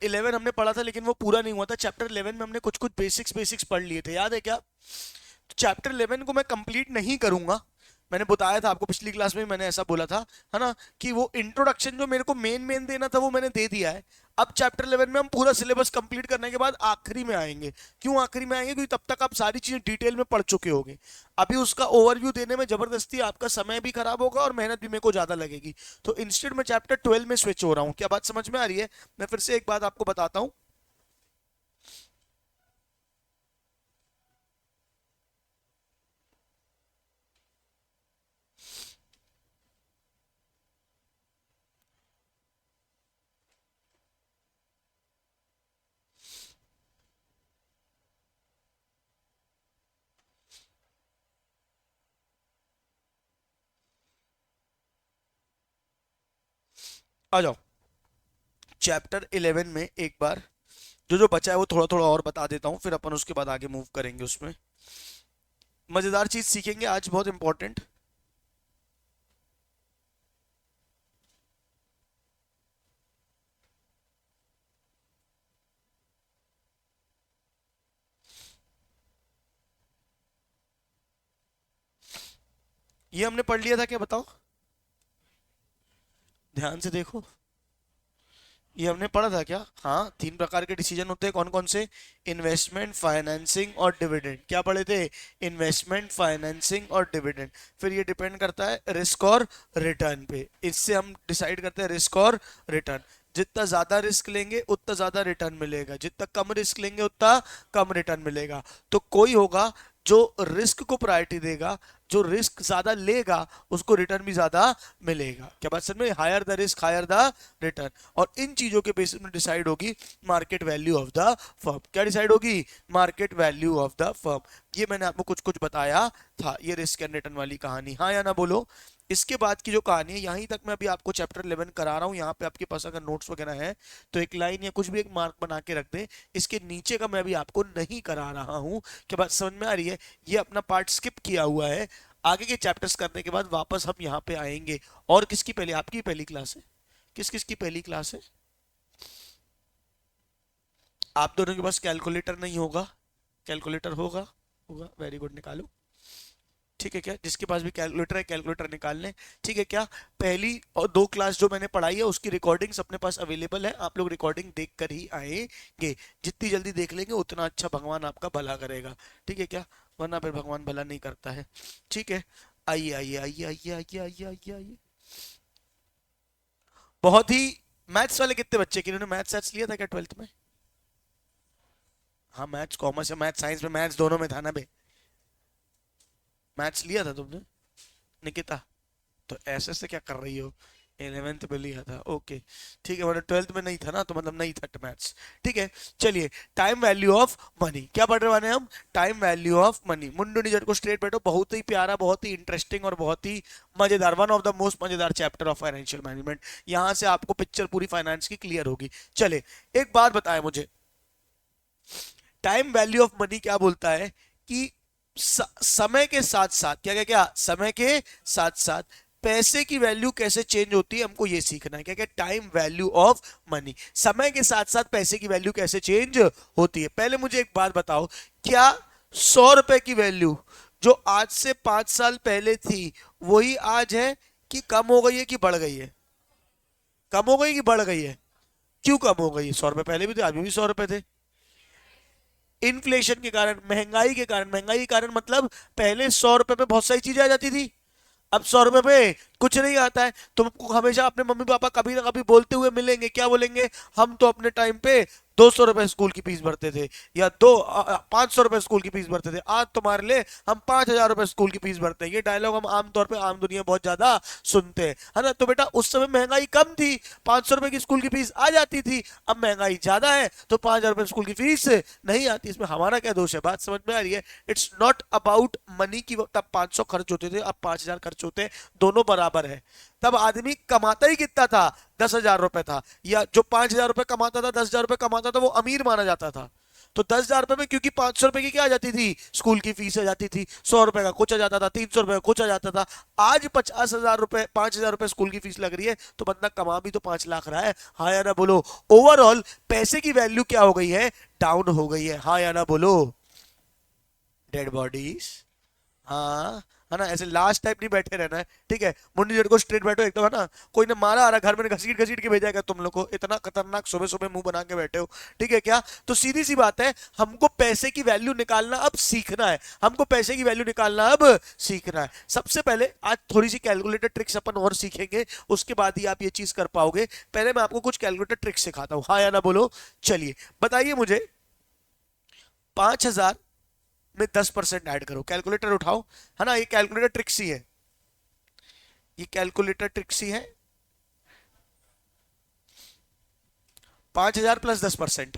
11 हमने पढ़ा था लेकिन वो पूरा नहीं हुआ था। चैप्टर 11 में हमने कुछ कुछ बेसिक्स पढ़ लिए थे, याद है क्या? तो चैप्टर 11 को मैं कंप्लीट नहीं करूंगा। मैंने बताया था आपको पिछली क्लास में, मैंने ऐसा बोला था, है ना, कि वो इंट्रोडक्शन जो मेरे को मेन देना था वो मैंने दे दिया है। अब चैप्टर 11 में हम पूरा सिलेबस कंप्लीट करने के बाद आखिरी में आएंगे। क्यों आखिरी में आएंगे? क्योंकि तब तक आप सारी चीजें डिटेल में पढ़ चुके होंगे। अभी उसका ओवरव्यू देने में जबरदस्ती आपका समय भी खराब होगा और मेहनत भी मेरे को ज्यादा लगेगी। तो इंस्टेड में चैप्टर 12 में स्विच हो रहा हूँ। क्या बात समझ में आ रही है? मैं फिर से एक बात आपको बताता हूँ। आ जाओ चैप्टर 11 में एक बार जो जो बचा है वो थोड़ा थोड़ा और बता देता हूँ, फिर अपन उसके बाद आगे मूव करेंगे। उसमें मजेदार चीज सीखेंगे आज, बहुत इंपॉर्टेंट। ये हमने पढ़ लिया था क्या, बताओ? ध्यान से देखो, ये हमने पढ़ा था क्या? हाँ, 3 प्रकार के डिसीजन होते हैं, कौन कौन से? इन्वेस्टमेंट, फाइनेंसिंग और डिविडेंड। क्या पढ़े थे? इन्वेस्टमेंट, फाइनेंसिंग और डिविडेंड। फिर ये डिपेंड करता है रिस्क और रिटर्न पे। इससे हम डिसाइड करते हैं रिस्क और रिटर्न। जितना ज्यादा रिस्क लेंगे उतना ज्यादा रिटर्न मिलेगा, जितना कम रिस्क लेंगे उतना कम रिटर्न मिलेगा। तो कोई होगा जो रिस्क को प्रायोरिटी देगा, जो रिस्क ज्यादा लेगा उसको रिटर्न भी ज्यादा मिलेगा। क्या बात समझ में? Higher the risk higher the return. और इन चीजों के बेसिस में डिसाइड होगी market value of the firm. क्या डिसाइड होगी? Market value of the firm. ये मैंने आपको कुछ कुछ बताया था, ये रिस्क एंड रिटर्न वाली कहानी। हाँ या ना बोलो? इसके बाद की जो कहानी है, यहीं तक मैं अभी आपको चैप्टर 11 करा रहा हूँ। यहाँ पे आपके पास अगर नोट्स वगैरह है तो एक लाइन या कुछ भी एक मार्क बना के रख दे। इसके नीचे का मैं अभी आपको नहीं करा रहा हूँ। क्या बात समझ में आ रही है? ये अपना पार्ट स्किप किया हुआ है। आगे के चैप्टर्स करने के बाद वापस हम यहाँ पे आएंगे। और किसकी पहली? आपकी पहली क्लास है? किस किस की पहली क्लास है? आप दोनों के पास कैलकुलेटर नहीं होगा? कैलकुलेटर होगा? होगा, वेरी गुड, निकालो। ठीक है क्या? जिसके पास भी कैलकुलेटर है कैलकुलेटर निकाल लें। ठीक है क्या? पहली और 2 क्लास जो मैंने पढ़ाई है उसकी रिकॉर्डिंग्स अपने पास अवेलेबल है, आप लोग रिकॉर्डिंग देख कर ही आएंगे। जितनी जल्दी देख लेंगे उतना अच्छा भगवान आपका भला करेगा। ठीक है क्या? वरना फिर भगवान भला नहीं करता है। ठीक है, आइए आइए आइए आइए आइए आइए आइए आइए। बहुत ही मैथ्स वाले कितने बच्चे कि इन्होंने मैथ्स साइंस लिया था क्या 12th में? हाँ, मैथ्स कॉमर्स या मैथ्स साइंस में, मैथ्स दोनों में था ना बे? मैथ्स लिया था तुमने, निकिता? तो ऐसे से क्या कर रही हो? 11th में लिया था, ओके। ठीक है, मतलब 12th में नहीं था ना, तो मतलब नहीं था मैथ्स। ठीक है, चलिए। टाइम वैल्यू ऑफ मनी, क्या पढ़ रहे हैं हम? Time value of money. मुंडू निजर को स्ट्रेट बैठो। बहुत ही प्यारा, बहुत ही इंटरेस्टिंग और बहुत ही मजेदार, वन ऑफ द मोस्ट मजेदार चैप्टर ऑफ फाइनेंशियल मैनेजमेंट। यहां से आपको पिक्चर पूरी फाइनेंस की क्लियर होगी। चले, एक बात बताएं मुझे, टाइम वैल्यू ऑफ मनी क्या बोलता है कि समय के साथ साथ क्या क्या क्या, समय के साथ साथ पैसे की वैल्यू कैसे चेंज होती है, हमको ये सीखना है। क्या क्या? टाइम वैल्यू ऑफ मनी, समय के साथ साथ पैसे की वैल्यू कैसे चेंज होती है। पहले मुझे एक बात बताओ, क्या 100 रुपए की वैल्यू जो आज से 5 साल पहले थी वही आज है, कि कम हो गई है कि बढ़ गई है? कम हो गई कि बढ़ गई है? क्यों कम हो गई है? 100 रुपए पहले भी थे, अभी भी 100 रुपए थे। इन्फ्लेशन के कारण, महंगाई के कारण। महंगाई के कारण मतलब पहले 100 रुपए में बहुत सारी चीजें आ जाती थी, अब 100 रुपए पे कुछ नहीं आता है। तुमको हमेशा अपने मम्मी पापा कभी ना कभी बोलते हुए मिलेंगे, क्या बोलेंगे? हम तो अपने टाइम पे 200 रुपए स्कूल की फीस भरते थे, या 500 रुपए स्कूल की फीस भरते थे, आज तुम्हारे लिए हम 5,000 रुपए स्कूल की फीस भरते हैं। ये डायलॉग हम आमतौर पे आम दुनिया बहुत ज्यादा सुनते हैं, है ना? तो बेटा उस समय महंगाई कम थी, 500 रुपए की स्कूल की फीस आ जाती थी। अब महंगाई ज्यादा है तो 5,000 रुपए स्कूल की फीस नहीं आती। इसमें हमारा क्या दोष है? बात समझ में आ रही है? इट्स नॉट अबाउट मनी की, तब 500 खर्च होते थे, अब 5,000 खर्च होते हैं, दोनों बराबर है। तब आदमी कमाता ही कितना था? 10,000 रुपए था, या जो 5,000 रुपए कमाता था, 10,000 रुपए कमाता था, वो अमीर माना जाता था। तो 10,000 रुपए में, क्योंकि 500 रुपए की क्या आ जाती थी, स्कूल की फीस आ जाती थी, 100 रुपए का कुछ आ जाता था, 300 रुपए का कुछ आ जाता था। आज 50,000 रुपए, 5,000 रुपए स्कूल की फीस लग रही है, तो बंदा कमा भी तो 5 लाख रहा है। हाँ या ना बोलो। ओवरऑल पैसे की वैल्यू क्या हो गई है, डाउन हो गई है। हाँ या ना बोलो। Dead bodies. हाँ, है ना, ऐसे लास्ट टाइप नहीं बैठे रहना है, ठीक है। मुंडी जोड़ को स्ट्रेट बैठो एकदम, है ना। कोई ने मारा आ रहा घर में, घसीट घसीट के भेजा, तुम लोग को इतना खतरनाक सुबह सुबह मुंह बना के बैठे हो, ठीक है क्या। तो सीधी सी बात है, हमको पैसे की वैल्यू निकालना अब सीखना है, हमको पैसे की वैल्यू निकालना अब सीखना है। सबसे पहले आज थोड़ी सी कैलकुलेटर ट्रिक्स अपन और सीखेंगे, उसके बाद ही आप ये चीज कर पाओगे। पहले मैं आपको कुछ कैलकुलेटर ट्रिक्स सिखाता हूँ, हाँ या ना बोलो। चलिए बताइए मुझे, 5,000 में 10% ऐड करो। कैलकुलेटर उठाओ, है ना, ये कैलकुलेटर ट्रिक्स ही है, ये कैलकुलेटर ट्रिक्स ही है। 5,000 प्लस 10%।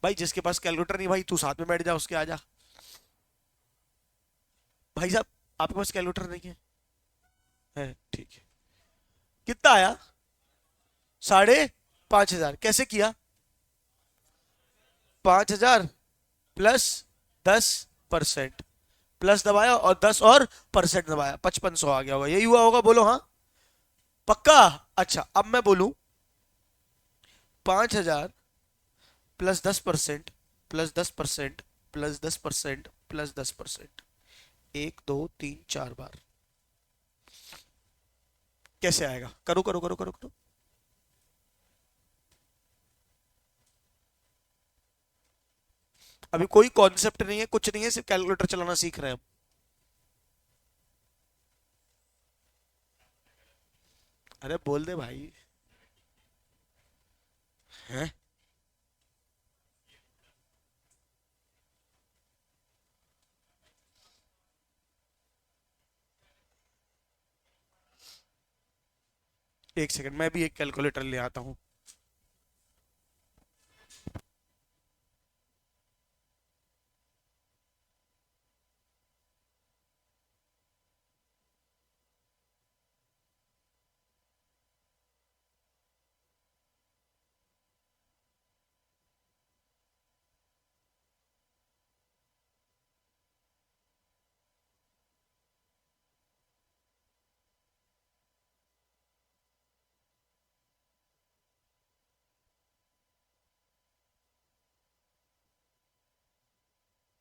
भाई जिसके पास कैलकुलेटर नहीं, भाई तू साथ में बैठ जा, उसके आ जा। भाई साहब आपके पास कैलकुलेटर नहीं है ठीक है। कितना आया, 5,500। कैसे किया, 5,000 प्लस 10%, प्लस दबाया और 10 और परसेंट दबाया, 5500 आ गया होगा, यही हुआ होगा, बोलो हाँ। पक्का। अच्छा अब मैं बोलूं, 5,000 +10% +10% +10% +10%, 1 2 3 4 बार। कैसे आएगा, करो करो करो करो करो। अभी कोई कॉन्सेप्ट नहीं है, कुछ नहीं है, सिर्फ कैलकुलेटर चलाना सीख रहे हैं हम। अरे बोल दे भाई। हैं, 1 सेकंड, मैं भी एक कैलकुलेटर ले आता हूँ।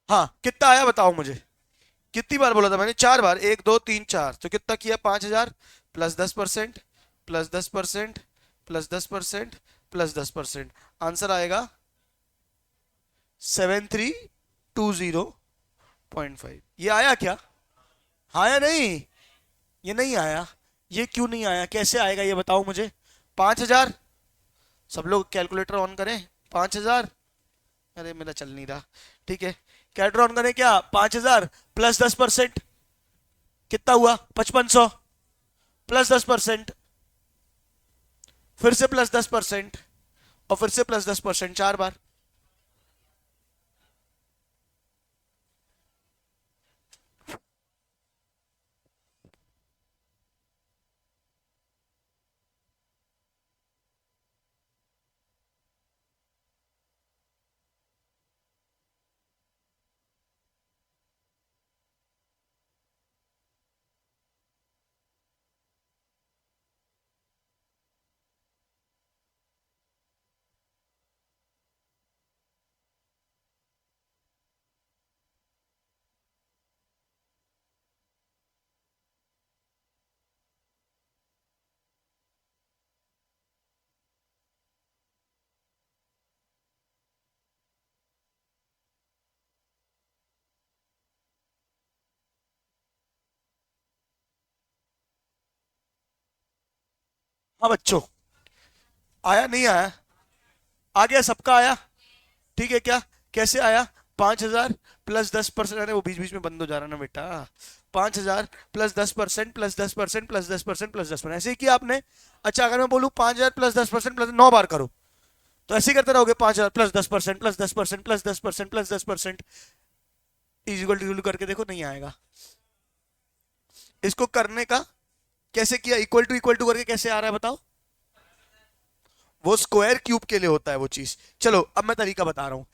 हाँ कितना आया बताओ मुझे। कितनी बार बोला था मैंने, 4 बार, 1 2 3 4, तो कितना किया, 5,000 +10% +10% +10% +10%, आंसर आएगा 7320.5। ये आया क्या, हाँ या नहीं। ये नहीं आया, ये क्यों नहीं आया, कैसे आएगा ये बताओ मुझे। 5,000, सब लोग कैलकुलेटर ऑन करें। 5,000, अरे मेरा चल नहीं रहा, ठीक है। कैलकुलेटर ऑन करें क्या, 5,000 +10% कितना हुआ, 5500, +10%, फिर से +10%, और फिर से +10%, 4 बार। हाँ बच्चों, आया नहीं आया, आ गया, सबका आया, ठीक है क्या। कैसे आया, 5,000 +10%, अरे वो बीच बीच में बंद हो जा रहा ना बेटा। 5,000 +10% +10% +10% +10%, ऐसे ही किया आपने। अच्छा अगर मैं बोलूं 5,000 +10% प्लस 9 बार करो, तो ऐसे ही करते रहोगे, 5,000 +10% +10% +10% +10%, इजिकल टू करके देखो, नहीं आएगा। इसको करने का कैसे किया, इक्वल टू करके कैसे आ रहा है बताओ। वो स्क्वायर क्यूब के लिए होता है वो चीज। चलो अब मैं तरीका बता रहा हूं।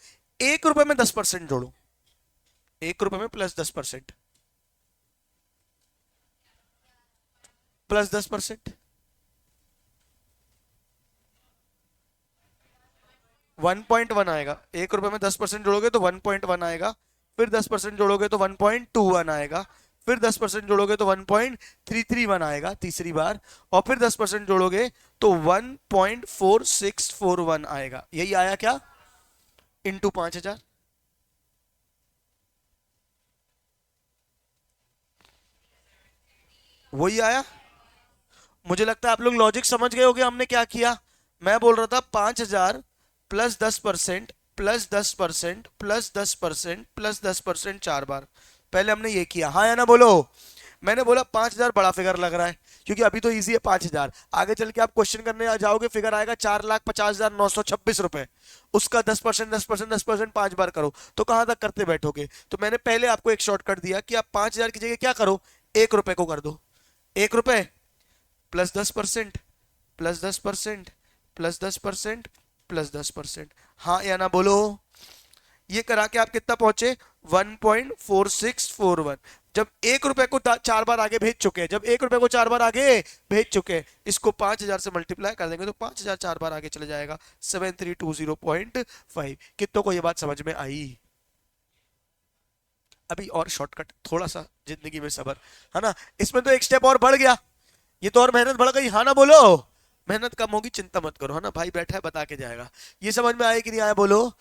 1 रुपए में 10% जोड़ो, 1 रुपए में +10%, +10%, 1.1 आएगा। 1 रुपए में 10% जोड़ोगे तो 1.1 आएगा, फिर 10% जोड़ोगे तो 1.21 आएगा, फिर 10% जोड़ोगे तो 1.331 आएगा तीसरी बार, और फिर 10% जोड़ोगे तो 1.4641 आएगा। यही आया क्या? इंटू 5,000। वही आया। मुझे लगता है आप लोग लॉजिक समझ गए होगे हमने क्या किया। मैं बोल रहा था 5,000 +10% +10% +10% +10% 4 बार। पहले हमने ये किया, हाँ या ना बोलो। मैंने बोला 5,000 बड़ा फिगर लग रहा है, क्योंकि अभी तो इजी है 5,000। आगे चल के आप क्वेश्चन करने आ जाओगे, फिगर आएगा 4,50,926 रुपए। उसका 10% 10% 10% 5 बार करो तो कहां तक करते बैठोगे। तो मैंने पहले आपको एक शॉर्टकट दिया कि आप 5,000 की जगह क्या करो, 1 रुपए को कर दो। 1 रुपए +10% +10% +10% +10%। हाँ या ना बोलो। ये करा के आप कितना पहुंचे? 1.4641। जब 1 रुपए को 4 बार आगे भेज चुके हैं, जब 1 रुपए को 4 बार आगे भेज चुके हैं, इसको 5,000 से मल्टीप्लाई कर देंगे तो 5,000 4 बार आगे चले जाएगा, 7320.5। कितनों को ये बात समझ में आई? अभी और शॉर्टकट, थोड़ा सा जिंदगी में सबर, है ना। इसमें तो एक स्टेप और बढ़ गया, ये तो और मेहनत बढ़ गई, हाँ ना बोलो। मेहनत कम होगी, चिंता मत करो, है ना। भाई बैठा है बता के जाएगा। ये समझ में आया कि नहीं आया बोलो।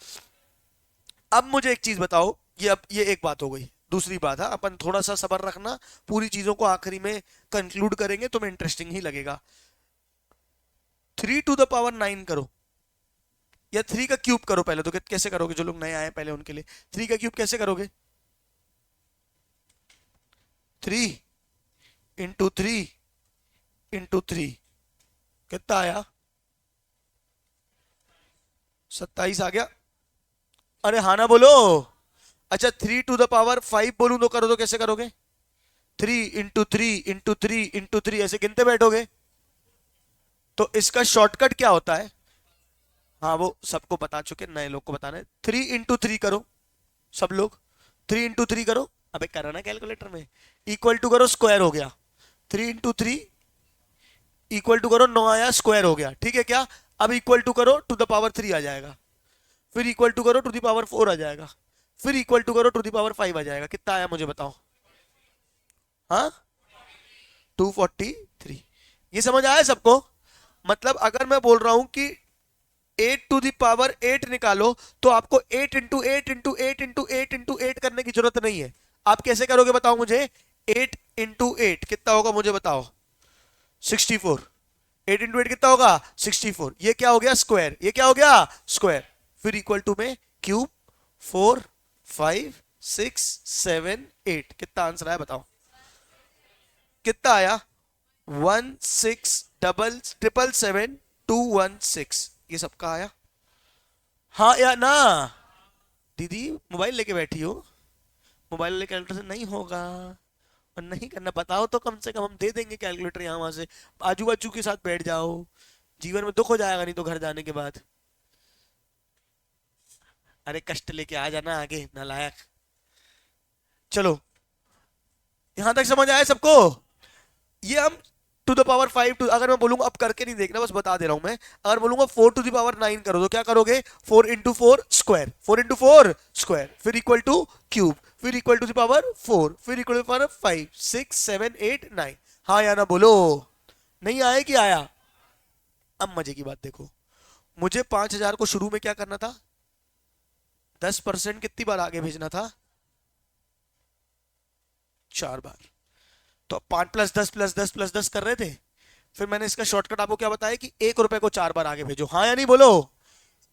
अब मुझे एक चीज बताओ, ये अब ये एक बात हो गई। दूसरी बात है, अपन थोड़ा सा सबर रखना, पूरी चीजों को आखिरी में कंक्लूड करेंगे, तुम्हें इंटरेस्टिंग ही लगेगा। 3⁻9 करो, या 3 का क्यूब करो पहले तो। कैसे करोगे? जो लोग नए आए पहले उनके लिए, 3 का क्यूब कैसे करोगे? 3 × 3 × 3 कितना आया? 27 आ गया। अरे हाँ ना बोलो। अच्छा 3⁻5 बोलूं तो करो तो कैसे करोगे? 3 × 3 × 3 × 3 ऐसे गिनते बैठोगे। तो इसका शॉर्टकट क्या होता है? हाँ वो सबको बता चुके, नए लोग को बताना है। 3 × 3 करो सब लोग, 3 × 3 करो। अबे करो ना कैलकुलेटर में। इक्वल टू करो, स्क्वायर हो गया। 3 × 3 इक्वल टू करो, 9 आया, स्क्वायर हो गया, ठीक है क्या। अब इक्वल टू करो, टू द पावर 3 आ जाएगा। फिर इक्वल टू करो, टू द पावर 4 आ जाएगा। फिर इक्वल टू करो, टू द पावर 5 आ जाएगा। कितना आया मुझे बताओ? हाँ 243। ये समझ आया सबको? मतलब अगर मैं बोल रहा हूं कि 8⁸ निकालो, तो आपको 8 × 8 × 8 × 8 × 8 करने की जरूरत नहीं है। आप कैसे करोगे बताओ मुझे? 8 × 8 कितना होगा मुझे बताओ? 64। 8 × 8 कितना होगा? 64। ये क्या हो गया? स्क्वायर। ये क्या हो गया? स्क्वायर। फिर इक्वल टू में क्यूब, 4 5 6 7 8। कितना आंसर आया बताओ? कितना आया? 167777 ये सबका आया। हाँ या ना? दीदी मोबाइल लेके बैठी हो, मोबाइल लेके कैलकुलेटर से नहीं होगा, और नहीं करना बताओ तो कम से कम हम दे देंगे कैलकुलेटर यहाँ वहां से। आजू बाजू के साथ बैठ जाओ, जीवन में दुख हो जाएगा नहीं तो घर जाने के बाद। अरे कष्ट लेके आ जाना आगे, नालायक। चलो यहां तक समझ आया सबको? ये हम टू द पावर 5 अगर मैं बोलूंगा, अब करके नहीं देखना, बस बता दे रहा हूं मैं। अगर बोलूंगा 4⁻9 करो तो क्या करोगे? 4 × 4 स्क्वायर, 4 × 4 स्क्वायर, फिर इक्वल टू क्यूब, फिर इक्वल टू द पावर 4, फिर इक्वल टू पावर 5 6 7 8 9। हाँ या ना बोलो। नहीं आया कि आया? अब मजे की बात देखो, मुझे 5,000 को शुरू में क्या करना था? 10% कितनी बार आगे भेजना था? 4 बार। तो 5 + 10 + 10 + 10 कर रहे थे। फिर मैंने इसका शॉर्टकट आपको क्या बताया कि 1 रुपए को 4 बार आगे भेजो। हाँ या नहीं बोलो।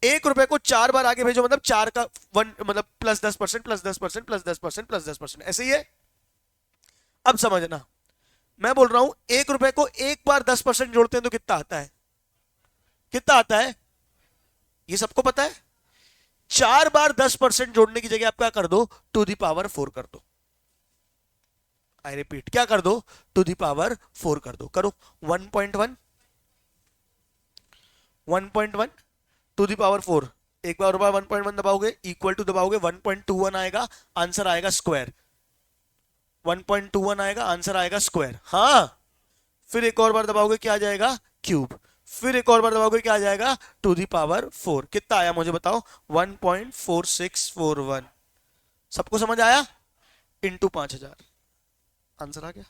1 रुपए को 4 बार आगे भेजो, मतलब 4 का 1, मतलब +10% +10% +10% +10%, ऐसे ही है। अब समझना, मैं बोल रहा हूं 1 रुपए को एक बार 10% जोड़ते हैं तो कितना आता है? कितना आता है? ये सबको पता है। 4 बार 10% जोड़ने की जगह आप क्या कर दो? टू द पावर 4 कर दो। आई रिपीट, क्या कर दो? टू द पावर 4 कर दो। करो 1.1 1.1 टू द पावर 4, एक बार 1.1 दबाओगे इक्वल टू दबाओगे 1.21 आएगा, आंसर आएगा स्क्वायर। 1.21 आएगा, आंसर आएगा स्क्वायर। हाँ, फिर एक और बार दबाओगे क्या आ जाएगा, क्यूब। फिर एक और बार दबाओगे क्या आ जाएगा, टू दी पावर 4। कितना आया मुझे बताओ, 1.4641। सबको समझ आया, इंटू 5000, आंसर आ गया।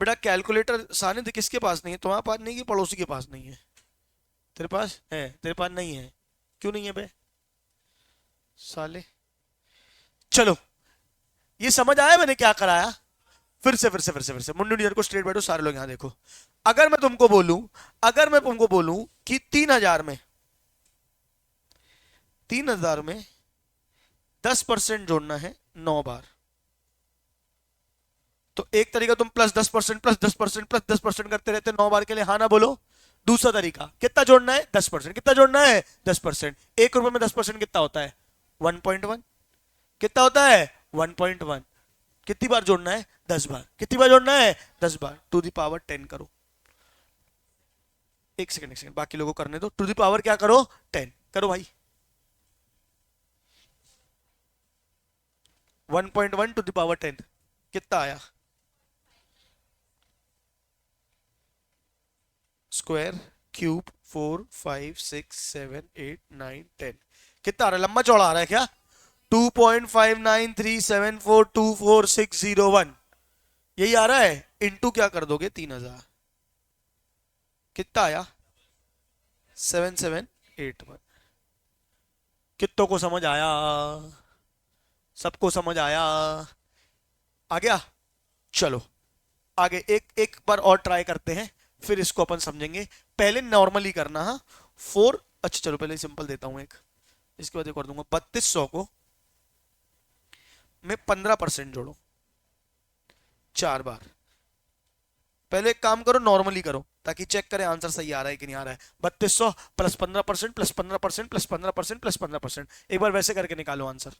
बेटा कैलकुलेटर सानिध्य किसके पास नहीं है, तुम्हारे पास नहीं, कि पड़ोसी के पास नहीं है? तेरे पास है, तेरे पास नहीं है, क्यों नहीं है बे साले। चलो, ये समझ आया मैंने क्या कराया? फिर से मुंडू नियर को स्ट्रेट बैठो सारे लोग, यहां देखो। अगर मैं तुमको बोलूं, अगर मैं तुमको बोलूं कि 3000 में 10% जोड़ना है 9 बार, तो एक तरीका तुम +10% +10% +10% करते रहते 9 बार के लिए, हाँ ना बोलो। दूसरा तरीका, कितना जोड़ना है, 10%। कितना जोड़ना है, 10%। ₹1 में 10% कितना होता है, 1.1। कितना होता है, 1.1। कितनी बार जोड़ना है, 10 बार। कितनी बार जोड़ना है, 10 बार। टू दी पावर 10 करो। एक सेकंड बाकी लोगों को करने दो। टू दी पावर क्या करो, 10 करो भाई। 1.1 टू दी पावर 10 कितना आया, स्क्वायर, क्यूब, 4 5 6 7 8 9 10। कितना आ रहा है, लंबा चौड़ा आ रहा है क्या, 2.5937424601, यही आ रहा है। इंटू क्या कर दोगे, 3000, कितना आया, 7781। कितनों को समझ आया, सबको समझ आया, आ गया। चलो आगे एक एक बार और ट्राई करते हैं, फिर इसको अपन समझेंगे। पहले नॉर्मली करना, हाँ। 4, अच्छा चलो पहले सिंपल देता हूं एक, इसके बाद एक और दूंगा। 3200 को मैं 15% जोड़ो 4 बार। पहले एक काम करो, नॉर्मली करो, ताकि चेक करें आंसर सही आ रहा है कि नहीं आ रहा है। 3200 +15% +15% +15% +15%, एक बार वैसे करके निकालो आंसर।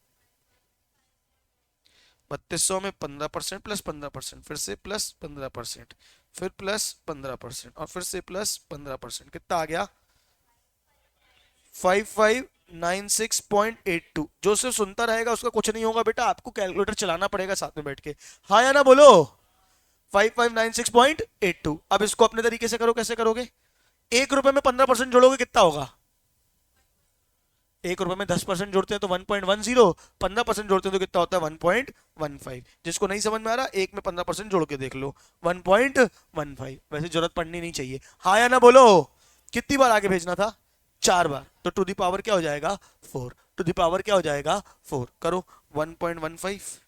3200 में 15% +15%, फिर से +15%, फिर +15%, और फिर से +15%, कितना आ गया, 5596.82। जो सिर्फ सुनता रहेगा उसका कुछ नहीं होगा बेटा, आपको कैलकुलेटर चलाना पड़ेगा साथ में बैठ के, हाँ या ना बोलो। 5596.82। अब इसको अपने तरीके से करो, कैसे करोगे, ₹1 में 15% जोड़ोगे कितना होगा, ₹1 में 10% जोड़ते हैं तो 1.10, 15% जोड़ते हैं तो कितना होता है, 1.15। जिसको नहीं समझ में आ रहा, एक में 15% जोड़ के देख लो, 1.15। वैसे जरूरत पड़नी नहीं चाहिए, हाँ या ना बोलो। कितनी बार आगे भेजना था, 4 बार, तो टू दी पावर क्या हो जाएगा, 4। टू दी पावर क्या हो जाएगा, 4 करो। 1.15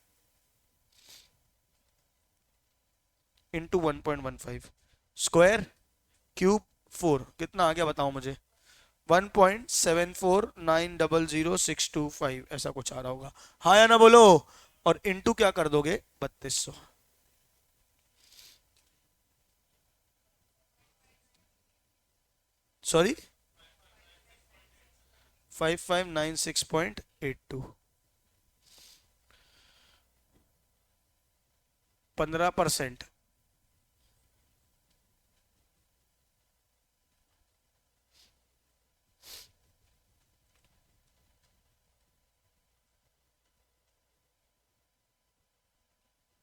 इंटू 1.15, स्क्वायर, क्यूब, 4, कितना आ गया बताओ मुझे, 1.74900625, ऐसा कुछ आ रहा होगा, हाँ या ना बोलो। और इंटू क्या कर दोगे, 3200। सॉरी, 5596.82, 15%।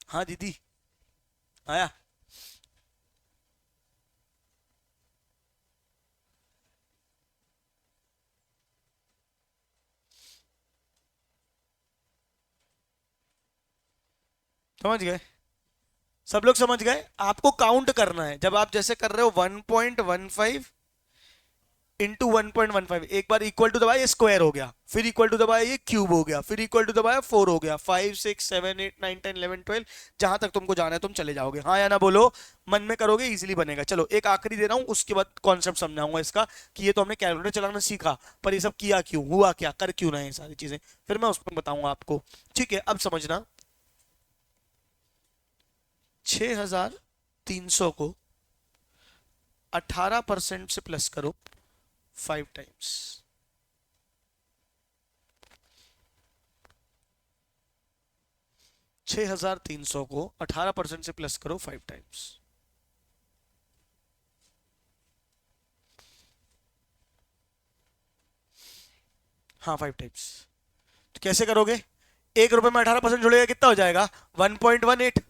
हाँ दीदी, आया। समझ गए, सब लोग समझ गए। आपको काउंट करना है, जब आप जैसे कर रहे हो 1.15 इंटू 1.15, एक बार इक्वल टू दबाया, ये स्क्वायर हो गया, फिर इक्वल टू दबाया, ये क्यूब हो गया, फिर इक्वल टू दबाया, 4 हो गया, 5 6 7 8 9 10 11 12, जहां तक तुमको जाना है तुम चले जाओगे, हाँ या ना बोलो। मन में करोगे इजीली बनेगा। चलो एक आखिरी दे रहा हूं, उसके बाद कॉन्सेप्ट समझाऊंगा इसका, कि ये तो हमने कैलकुलेटर चलाना सीखा, पर ये सब किया क्यों, हुआ क्या, कर क्यों रहे हैं सारी चीजें, फिर मैं उसमें बताऊंगा आपको। ठीक है, अब समझना। 6300 को 18% से प्लस करो 5 टाइम्स। 6300 को 18% से प्लस करो 5 टाइम्स। हाँ 5 टाइप्स। तो कैसे करोगे? 1 रुपए में 18% जोड़ेगा कितना हो जाएगा? 1.18।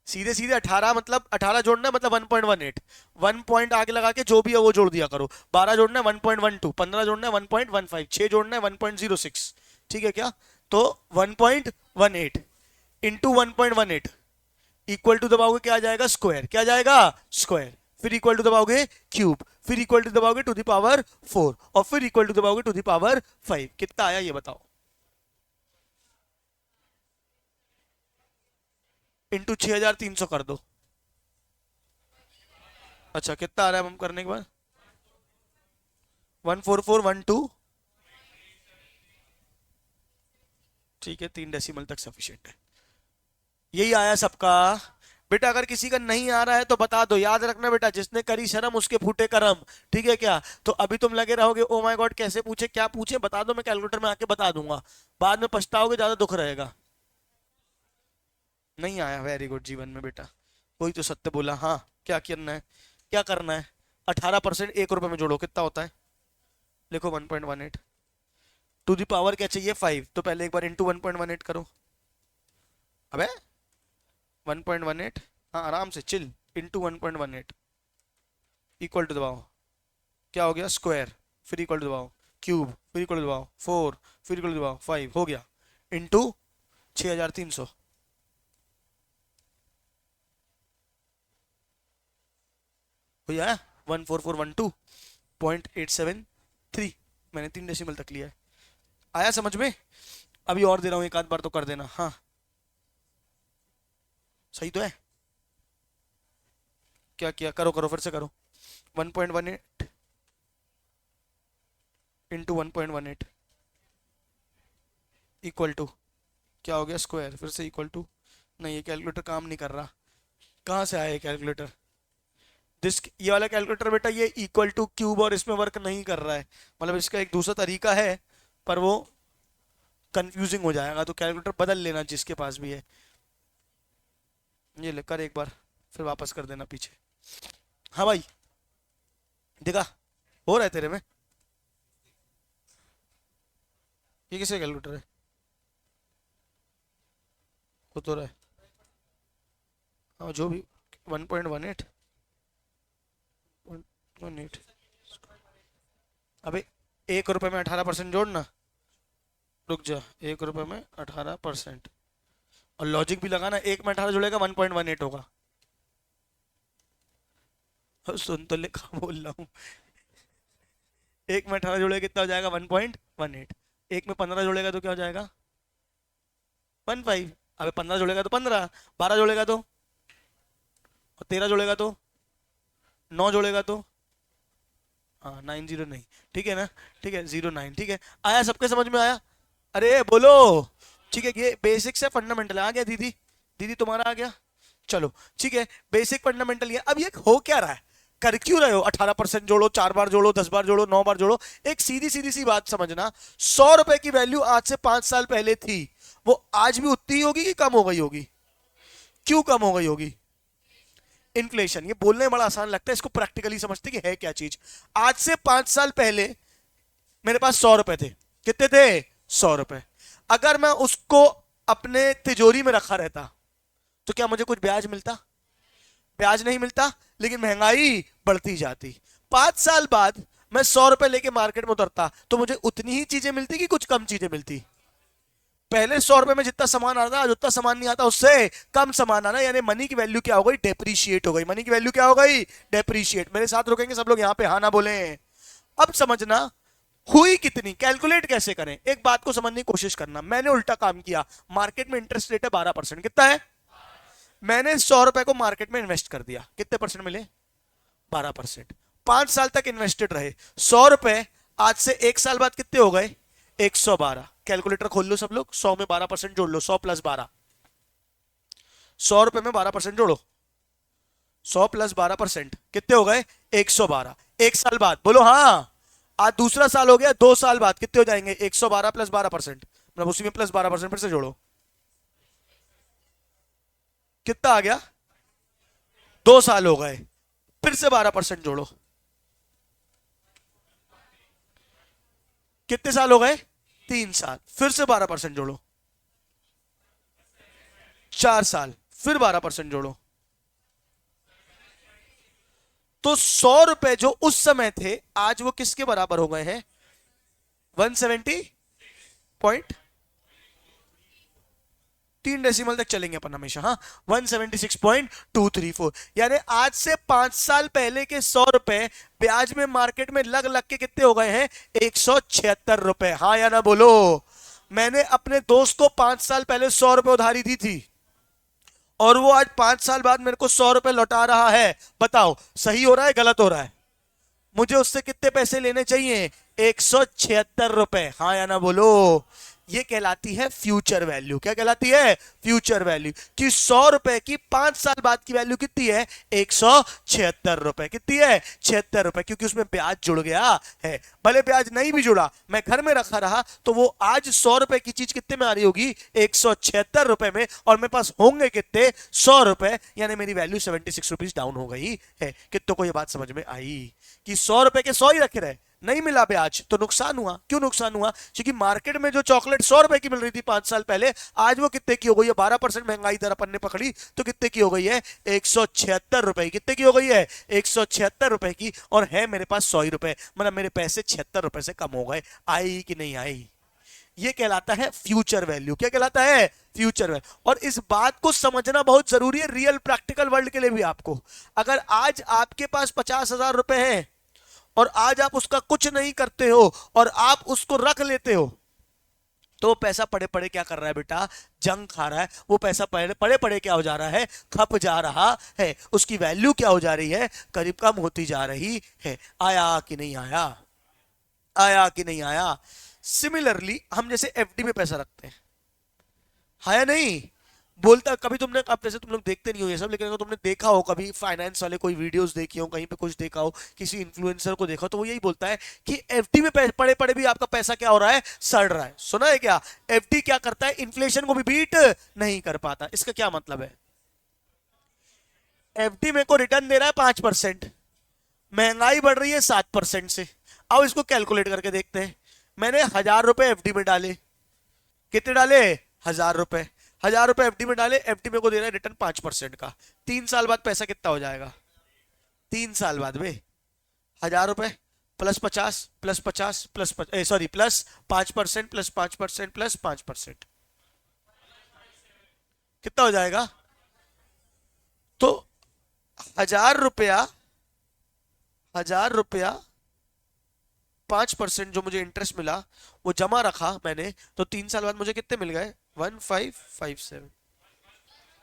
सीधे सीधे 18 मतलब 18 जोड़ना है मतलब 1.18। 1 पॉइंट आगे लगा के जो भी है वो जोड़ दिया करो। 12 जोड़ना है 1.12, 15 जोड़ना है 1.15, 6 जोड़ना है 1.06। ठीक है क्या? तो 1.18 इंटू 1.18 इक्वल टू दबाओगे क्या आ जाएगा? स्क्वायर। क्या आ जाएगा? स्क्वायर। फिर इक्वल टू दबाओगे क्यूब, फिर इक्वल टू दबाओगे टू द पावर 4, और फिर इक्वल टू दबाओगे टू द पावर 5। कितना आया ये बताओ? इंटू 6300 कर दो। अच्छा कितना आ रहा है हम करने के बाद? 14412। ठीक है 3 डेसिमल तक सफिशिएंट है। यही आया सबका? बेटा अगर किसी का नहीं आ रहा है तो बता दो। याद रखना बेटा, जिसने करी शर्म उसके फूटे करम। ठीक है क्या? तो अभी तुम लगे रहोगे ओ माय गॉड कैसे पूछे क्या पूछे, बता दो, मैं कैलकुलेटर में आके बता दूंगा। बाद में पछताओगे, ज्यादा दुख रहेगा। नहीं आया, वेरी गुड जीवन में बेटा। कोई तो सत्य बोला। हाँ क्या करना है? क्या करना है? 18% 1 रुपए में जोड़ो कितना होता है? लिखो 1.18। टू दी पावर क्या चाहिए? 5। तो पहले एक बार इंटू 1.18 करो। अबे 1.18, हाँ आराम से चिल। इंटू 1.18 इक्वल टू दबाओ क्या हो गया? स्क्वायर। फिर इक्वल टू दबाओ क्यूब, फिर इक्वल टू दबाओ 4, फिर इक्वल टू दबाओ 5। हो गया इंटू 6300। हो जाए 14412.873। मैंने 3 डेसिमल तक लिया है। आया समझ में? अभी और दे रहा हूँ, एक आध बार तो कर देना। हाँ सही तो है? क्या किया? करो करो फिर से करो। 1.18 इंटू 1.18 इक्वल टू क्या हो गया? स्क्वायर। फिर से इक्वल टू। नहीं ये कैलकुलेटर काम नहीं कर रहा। कहाँ से आया ये कैलकुलेटर? दिस ये वाला कैलकुलेटर बेटा ये इक्वल टू क्यूब और इसमें वर्क नहीं कर रहा है। मतलब इसका एक दूसरा तरीका है पर वो कंफ्यूजिंग हो जाएगा, तो कैलकुलेटर बदल लेना जिसके पास भी है। ये ले कर एक बार, फिर वापस कर देना पीछे। हाँ भाई देखा? हो रहा है तेरे में? ये किसका कैलकुलेटर है? हो तो रहा है। हाँ जो भी 1.18 1.18। अबे 1 रुपए में 18% जोड़ना। रुक जा, 1 रुपए में 18%। और लॉजिक भी लगाना, एक में 18 जुड़ेगा 1.18 होगा। सुन तो लिखा बोल रहा हूँ। एक में 18 जोड़ेगा कितना हो जाएगा? 1.18। एक में 15 जोड़ेगा तो क्या हो जाएगा? 15। अबे 15 जोड़ेगा तो 15, 12 जोड़ेगा तो, और 13 जोड़ेगा तो, 9 जोड़ेगा तो, हाँ 90 नहीं। ठीक है ना? ठीक है 09। ठीक है आया? सबके समझ में आया? अरे बोलो। ठीक है ये बेसिक्स है, फंडामेंटल आ गया दीदी? दीदी तुम्हारा आ गया? चलो ठीक है। बेसिक फंडामेंटल ये। अब ये हो क्या रहा है? कर क्यों रहे हो? 18% जोड़ो, 4 बार जोड़ो, 10 बार जोड़ो, 9 बार जोड़ो। एक सीधी सीधी सी बात समझना, 100 रुपए की वैल्यू आज से 5 साल पहले थी, वो आज भी उतनी ही होगी कि कम हो गई होगी? क्यों कम हो गई होगी? इन्फ्लेशन। ये बोलने में बड़ा आसान लगता है, इसको प्रैक्टिकली समझते कि है क्या चीज। आज से 5 साल पहले मेरे पास 100 रुपए थे। कितने थे? 100 रुपए। अगर मैं उसको अपने तिजोरी में रखा रहता तो क्या मुझे कुछ ब्याज मिलता? ब्याज नहीं मिलता, लेकिन महंगाई बढ़ती जाती। 5 साल बाद मैं 100 रुपए लेके मार्केट में उतरता तो मुझे उतनी ही चीजें मिलती कि कुछ कम चीजें मिलती? पहले 100 रुपए में जितना सामान आता आज उतना सामान नहीं आता, उससे कम सामान आना, यानी मनी की वैल्यू क्या हो गई? डेप्रीशिएट हो गई। मनी की वैल्यू क्या हो गई? डेप्रीशिएट। मेरे साथ रुकेंगे सब लोग यहाँ पे? हाँ ना बोले? अब समझना हुई कितनी, कैलकुलेट कैसे करें, एक बात को समझने की कोशिश करना। मैंने उल्टा काम किया। मार्केट में इंटरेस्ट रेट है 12%। कितना है? मैंने 100 रुपए को मार्केट में इन्वेस्ट कर दिया, कितने परसेंट मिले? 12%। 5 साल तक इन्वेस्टेड रहे। 100 रुपए आज से 1 साल बाद कितने हो गए? 112। कैलकुलेटर खोल लो सब लोग, 100 में 12% जोड़ लो, 100 प्लस 12। 100 रुपए में 12% जोड़ो, 100 प्लस 12% कितने हो गए? 112। 1 साल बाद बोलो हाँ। आज दूसरा साल हो गया, 2 साल बाद कितने हो जाएंगे? 112 प्लस 12%, मतलब उसी में प्लस 12% फिर से जोड़ो। कितना आ गया? 2 साल हो गए, फिर से 12% जोड़ो। कितने साल हो गए? 3 साल। फिर से 12% जोड़ो, 4 साल, फिर 12% जोड़ो। तो 100 रुपए जो उस समय थे, आज वो किसके बराबर हो गए हैं? 170 पॉइंट, 3 डेसिमल तक चलेंगे अपन हमेशा, हाँ। 176.234, यानी आज से 5 साल पहले के 100 रुपए ब्याज में मार्केट में लग लग के कितने हो गए हैं? 176 रुपए। हाँ या ना बोलो। मैंने अपने दोस्त को 5 साल पहले 100 रुपए उधारी दी थी, और वो आज 5 साल बाद मेरे को 100 रुपए लौटा रहा है। बताओ सही हो रहा है गलत हो रहा है? मुझे उससे कितने पैसे लेने चाहिए? 176 रुपए। हाँ या ना बोलो। ये कहलाती है फ्यूचर वैल्यू। क्या कहलाती है? Future value. कि 100 रुपए की 5 साल बाद की वैल्यू कितनी है? 176 रुपए। कितनी है? 76 रुपए, क्योंकि उसमें ब्याज जुड़ गया है। भले ब्याज नहीं भी जुड़ा, मैं घर में रखा रहा, तो वो आज 100 रुपए की चीज कितने में आ रही होगी? 176 रुपए में। और मेरे पास होंगे कितने? 100 रुपए, यानी मेरी वैल्यू 76 रुपीज डाउन हो गई है। कितनों को ये बात समझ में आई कि 100 रुपए के 100 ही रखे रहे, नहीं मिला ब्याज तो नुकसान हुआ। क्यों नुकसान हुआ? क्योंकि मार्केट में जो चॉकलेट 100 रुपए की मिल रही थी 5 साल पहले, आज वो कितने की हो गई है? 12% महंगाई दर अपन ने पकड़ी तो कितने की हो गई है? 176 रुपए। कितने की हो गई है? 176 रुपए की। और है मेरे पास 100 रुपए, मतलब मेरे पैसे 76 रुपए से कम हो गए। आई कि नहीं आई? ये कहलाता है फ्यूचर वैल्यू। क्या कहलाता है? Future value. और इस बात को समझना बहुत जरूरी है रियल प्रैक्टिकल वर्ल्ड के लिए भी आपको। अगर आज आपके पास 50,000 रुपए हैं और आज आप उसका कुछ नहीं करते हो और आप उसको रख लेते हो, तो वो पैसा पड़े पड़े क्या कर रहा है बेटा? जंग खा रहा है। वो पैसा पड़े पड़े पड़े क्या हो जा रहा है? खप जा रहा है। उसकी वैल्यू क्या हो जा रही है? करीब कम होती जा रही है। आया कि नहीं आया? आया कि नहीं आया? सिमिलरली हम जैसे एफडी में पैसा रखते हैं, है या नहीं? बोलता कभी तुमने, अब जैसे तुम लोग देखते नहीं हो ये सब, लेकिन अगर तुमने देखा हो कभी फाइनेंस वाले कोई वीडियोस देखी हो, कहीं पे कुछ देखा हो, किसी इन्फ्लुएंसर को देखा हो, तो वो यही बोलता है कि एफडी में पड़े पड़े भी आपका पैसा क्या हो रहा है? सड़ रहा है। सुना है क्या? एफडी क्या करता है? इन्फ्लेशन को भी बीट नहीं कर पाता। इसका क्या मतलब है? एफडी मेरे को रिटर्न दे रहा है 5%, महंगाई बढ़ रही है 7% से। अब इसको कैलकुलेट करके देखते हैं। मैंने 1,000 रुपए एफडी में डाले। कितने डाले? 1,000 रुपए। 1,000 रुपए एफडी में डाले, एफडी मेरे को दे रहा है रिटर्न 5% का। 3 साल बाद पैसा कितना हो जाएगा? 3 साल बाद में 1,000 रुपए प्लस 5% प्लस 5% प्लस 5%, कितना हो जाएगा? तो 1,000 रुपया, 1,000 रुपया 5% जो मुझे इंटरेस्ट मिला, वो जमा रखा मैंने, तो 3 साल बाद मुझे कितने मिल गए? 1557,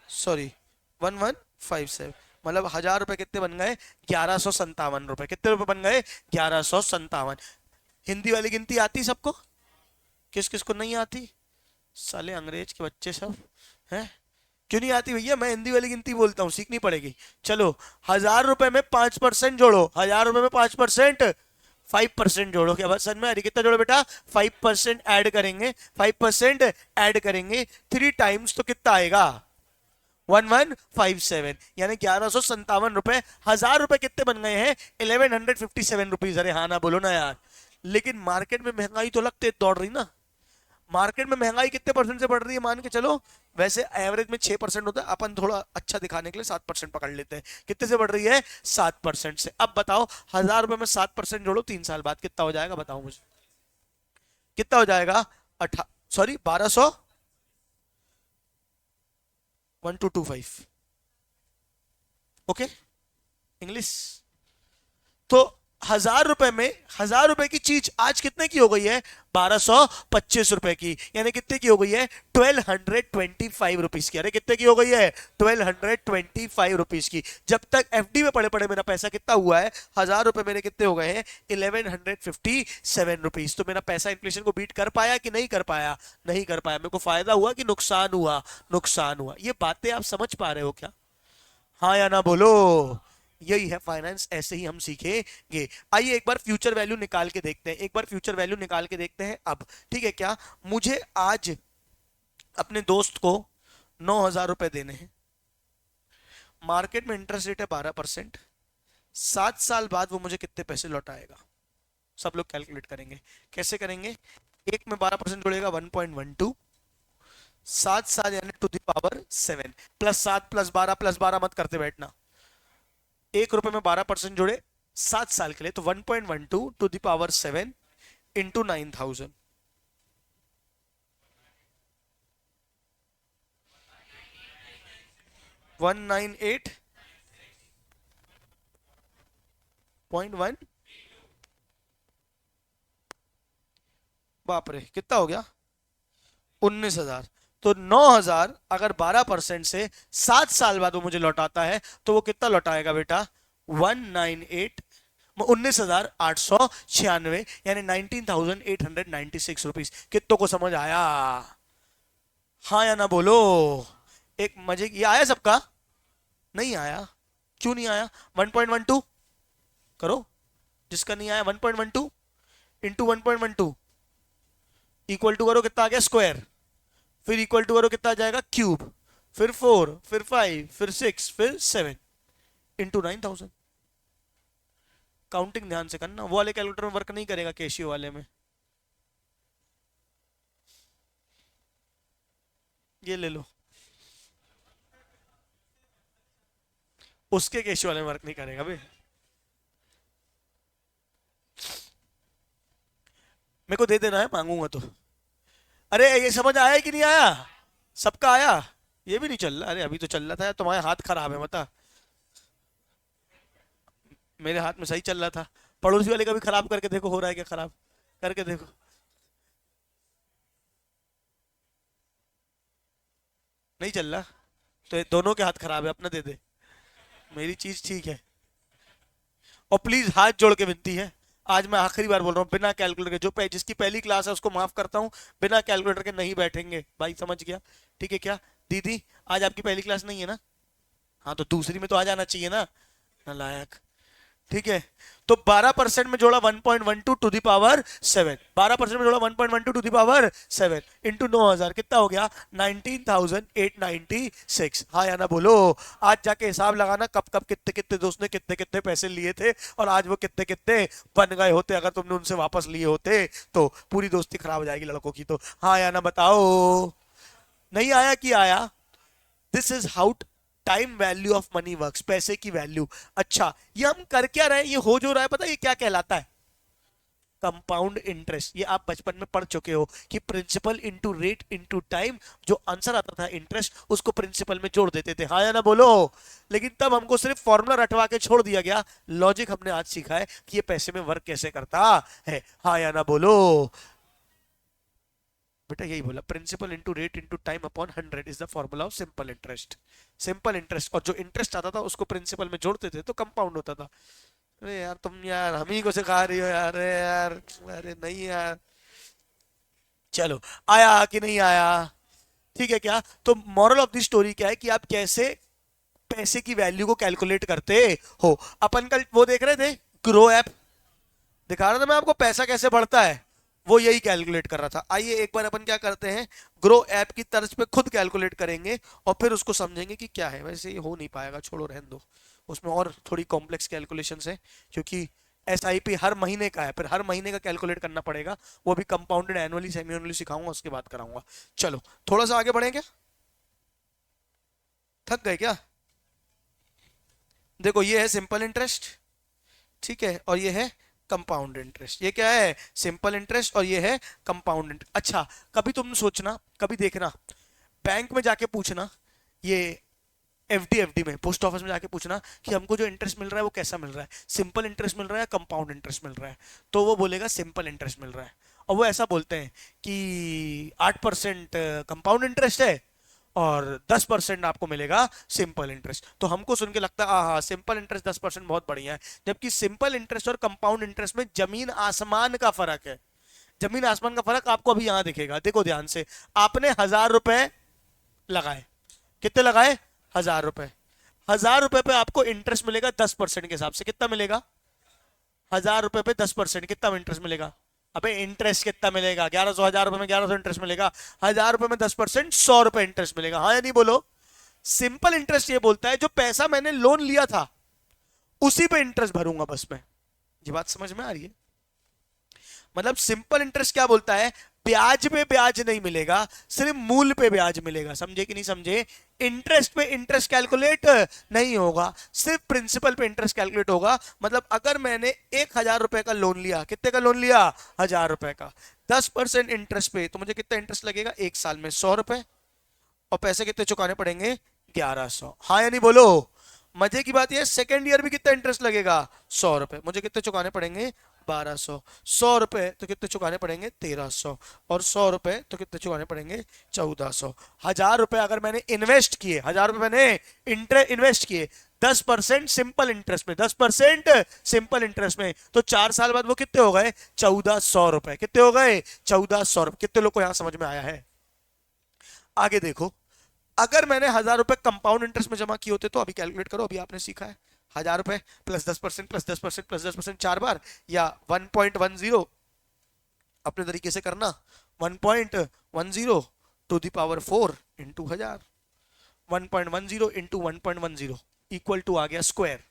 सॉरी 1157। मतलब 1,000 रुपए कितने बन गए? 1,157 रुपए। कितने रुपए बन गए? 1,157। हिंदी वाली गिनती आती सबको? किस किस को नहीं आती? साले अंग्रेज के बच्चे सब हैं। क्यों नहीं आती भैया? मैं हिंदी वाली गिनती बोलता हूँ, सीखनी पड़ेगी। चलो, 1,000 रुपए में 5% जोड़ो। 1,000 रुपए में 5%, 5% जोड़ो। क्या बात समझ में आ रही? कितना जोड़ो बेटा? 5% ऐड करेंगे, 5% ऐड करेंगे 3 टाइम्स, तो कितना आएगा? 1157, यानी 1,157 रुपए। 1,000 रुपए कितने बन गए हैं? 1,157 रुपीज। अरे हाँ ना बोलो ना यार। लेकिन मार्केट में महंगाई तो लगते दौड़ रही ना। मार्केट में महंगाई कितने परसेंट से बढ़ रही है मान के चलो? वैसे एवरेज में 6% होता है, अपन थोड़ा अच्छा दिखाने के लिए 7% पकड़ लेते हैं। कितने से बढ़ रही है? 7% से। अब बताओ 1,000 रुपए में 7% जोड़ो, 3 साल बाद कितना हो जाएगा? बताओ मुझे कितना हो जाएगा? अठा सॉरी 1,200, 1225। Okay English. तो 1,000 रुपए में, 1,000 रुपए की चीज आज कितने की हो गई है? 1,225 रुपए की। यानी कितने की हो गई है? 1,225 रुपीज की। अरे कितने की हो गई है? 1,225 की। जब तक एफडी में पड़े पड़े मेरा पैसा कितना हुआ है? 1,000 रुपए मेरे कितने हो गए हैं? 1,157 रुपीज। तो मेरा पैसा इन्फ्लेशन को बीट कर पाया कि नहीं कर पाया? नहीं कर पाया। मेरे को फायदा हुआ कि नुकसान हुआ? नुकसान हुआ। ये बातें आप समझ पा रहे हो क्या? हाँ या ना बोलो। यही है फाइनेंस, ऐसे ही हम सीखेंगे। आइए एक बार फ्यूचर वैल्यू निकाल के देखते हैं। एक बार फ्यूचर वैल्यू निकाल के देखते हैं अब। ठीक है क्या? मुझे आज अपने दोस्त को 9,000 रुपए देने हैं। मार्केट में इंटरेस्ट रेट है 12%। 7 साल बाद वो मुझे कितने पैसे लौटाएगा? सब लोग कैलकुलेट करेंगे। कैसे करेंगे? एक में 12% जुड़ेगा 1.12, 7 7 यानी टू द पावर 7, +7 +12 +12 मत करते बैठना। 1 रुपए में 12% जुड़े 7 साल के लिए, तो 1.12 टू द पावर 7 इंटू 9,000, 198.1। बाप रे, कितना हो गया? 19,000। तो 9,000 अगर 12% से 7 साल बाद वो मुझे लौटाता है तो वो कितना लौटाएगा बेटा? 19,896 यानी 19,896 रुपीज। कितनों को समझ आया? हाँ या ना बोलो। एक मजे की, ये आया सबका? नहीं आया? क्यों नहीं आया? 1.12 करो, जिसका नहीं आया 1.12 इंटू 1.12 इक्वल टू करो, कितना आ गया? स्क्वायर। फिर इक्वल टू करो, कितना आ जाएगा? क्यूब। फिर 4, फिर 5, फिर 6, फिर 7 इंटू 9,000। काउंटिंग ध्यान से करना, वो वाले कैलकुलेटर में वर्क नहीं करेगा, केशियो वाले में। ये ले लो, उसके केशियो वाले में वर्क नहीं करेगा भाई। मेरे को दे देना है, मांगूंगा तो। अरे ये समझ आया कि नहीं आया? सबका आया? ये भी नहीं चल रहा? अरे अभी तो चल रहा था यार, तुम्हारे हाथ खराब है बता। मेरे हाथ में सही चल रहा था। पड़ोसी वाले का भी खराब करके देखो, हो रहा है क्या खराब? करके देखो। नहीं चल रहा? तो ये दोनों के हाथ खराब है, अपना दे दे। मेरी चीज ठीक है। और प्लीज हाथ जोड़ के विनती है, आज मैं आखिरी बार बोल रहा हूँ, बिना कैलकुलेटर के जो जिसकी पहली क्लास है उसको माफ करता हूँ, बिना कैलकुलेटर के नहीं बैठेंगे भाई, समझ गया? ठीक है क्या? दीदी आज आपकी पहली क्लास नहीं है ना? हाँ तो दूसरी में तो आ जाना चाहिए ना, नालायक। ठीक है, तो 12% में जोड़ा 1.12 टू दी पावर 7, 12% में जोड़ा 1.12 टू दी पावर 7 इंटू 9,000, कितना हो गया? 19,896। हाँ या ना बोलो। आज जाके हिसाब लगाना कब कब कितने कितने दोस्त ने कितने कितने पैसे लिए थे, और आज वो कितने कितने बन गए होते अगर तुमने उनसे वापस लिए होते, तो पूरी दोस्ती खराब हो जाएगी लड़कों की। तो हाँ या ना बताओ। नहीं आया कि आया? This is how time value of money works, पैसे की वैल्यू। अच्छा, ये हम कर क्या रहे हैं? ये हो जो रहा है पता है ये क्या कहलाता है? Compound interest. ये आप बचपन में पढ़ चुके हो कि principal into rate into time, जो आंसर आता था इंटरेस्ट, उसको प्रिंसिपल में जोड़ देते थे। हाँ या ना बोलो। लेकिन तब हमको सिर्फ फॉर्मूला रटवा के छोड़ दिया गया, लॉजिक हमने आज सीखा है कि ये पैसे में वर्क कैसे करता है। हाँ या ना बोलो। बेटा यही बोला, principal into rate into time upon 100 is the formula of simple interest. Simple interest, और जो इंटरेस्ट आता था उसको प्रिंसिपल में जोड़ते थे तो कंपाउंड होता था। अरे यार तुम यार हम ही को सिखा रही हो यार, अरे यार। अरे नहीं यार। चलो, आया कि नहीं आया? ठीक है क्या? तो मॉरल ऑफ द स्टोरी क्या है कि आप कैसे पैसे की वैल्यू को कैलकुलेट करते हो। अपन कल वो देख रहे थे, ग्रो ऐप दिखा रहा था मैं आपको, पैसा कैसे बढ़ता है, वो यही कैलकुलेट कर रहा था। आइए एक बार अपन क्या करते हैं, ग्रो ऐप की तर्ज पे खुद कैलकुलेट करेंगे और फिर उसको समझेंगे कि क्या है। वैसे ये हो नहीं पाएगा, छोड़ो रहने दो, उसमें और थोड़ी कॉम्प्लेक्स कैलकुलेशंस है, क्योंकि एसआईपी हर महीने का है, फिर हर महीने का कैलकुलेट करना पड़ेगा। वो भी कंपाउंडेड एनुअली सेमी एनुअली सिखाऊंगा, उसके बाद कराऊंगा। चलो थोड़ा सा आगे बढ़े क्या? थक गए क्या? देखो ये है सिंपल इंटरेस्ट, ठीक है, और ये है कंपाउंड इंटरेस्ट। ये क्या है? सिंपल इंटरेस्ट, और ये है कंपाउंड इंटरेस्ट। अच्छा, कभी तुम सोचना, कभी देखना, बैंक में जाके पूछना, ये एफडी में, पोस्ट ऑफिस में जाके पूछना कि हमको जो इंटरेस्ट मिल रहा है वो कैसा मिल रहा है, सिंपल इंटरेस्ट मिल रहा है, कंपाउंड इंटरेस्ट मिल रहा है? तो वो बोलेगा सिंपल इंटरेस्ट मिल रहा है। और वो ऐसा बोलते हैं कि 8% कंपाउंड इंटरेस्ट है और 10% आपको मिलेगा सिंपल इंटरेस्ट। तो हमको सुन के लगता है हाँ सिंपल इंटरेस्ट 10% बहुत बढ़िया है, जबकि सिंपल इंटरेस्ट और कंपाउंड इंटरेस्ट में जमीन आसमान का फर्क है। जमीन आसमान का फर्क आपको अभी यहां दिखेगा, देखो ध्यान से। आपने 1,000 रुपए लगाए, कितने लगाए? 1,000 रुपए। 1,000 रुपए पे आपको इंटरेस्ट मिलेगा 10% के हिसाब से, कितना मिलेगा? 1,000 रुपए पे 10% कितना इंटरेस्ट मिलेगा? अबे इंटरेस्ट कितना मिलेगा? 1100, 1,000 रुपए में 1,100 इंटरेस्ट मिलेगा। 1,000 रुपए में 10%, 100 रुपए इंटरेस्ट मिलेगा। हाँ या नहीं बोलो। सिंपल इंटरेस्ट ये बोलता है जो पैसा मैंने लोन लिया था उसी पे इंटरेस्ट भरूंगा बस मैं। ये बात समझ में आ रही है? मतलब सिंपल इंटरेस्ट क्या बोलता है, ब्याज पे ब्याज नहीं मिलेगा, सिर्फ मूल पे ब्याज मिलेगा। समझे कि नहीं समझे? इंटरेस्ट पे इंटरेस्ट कैलकुलेट नहीं होगा, सिर्फ प्रिंसिपल पे इंटरेस्ट कैलकुलेट होगा। मतलब अगर मैंने 1,000 रुपए का लोन लिया, कितने का लोन लिया, 1,000 रुपए का, 10% इंटरेस्ट पे, तो मुझे कितना इंटरेस्ट लगेगा एक साल में, 100 रुपए। और पैसे कितने चुकाने पड़ेंगे, 1100। हाँ या नहीं बोलो? मजे की बात यह, सेकेंड ईयर भी कितना इंटरेस्ट लगेगा, 100 रुपए। मुझे कितने चुकाने पड़ेंगे, 1200। 100 रुपए तो कितने चुकाने पड़ेंगे, 1300। और 100 रुपए तो कितने चुकाने पड़ेंगे, 1400। 1,000 रुपए अगर मैंने इन्वेस्ट किए, 1,000 रुपए मैंने इन्वेस्ट किए 10% सिंपल इंटरेस्ट में, 10% सिंपल इंटरेस्ट में, तो 4 साल बाद वो कितने हो गए, 1,400 रुपए। कितने हो गए, 1,400 रुपए। कितने लोग को यहां समझ में आया है? आगे देखो, अगर मैंने 1,000 रुपए कंपाउंड इंटरेस्ट में जमा किए होते, तो अभी कैलकुलेट करो, अभी आपने सीखा है, 1,000 रुपए प्लस 10% प्लस 10% प्लस 10% 4 बार, या 1.10 अपने तरीके से करना, 1.10 to the power 4 into 1,000, 1.10 into 1.10 equal to आ गया स्क्वायर,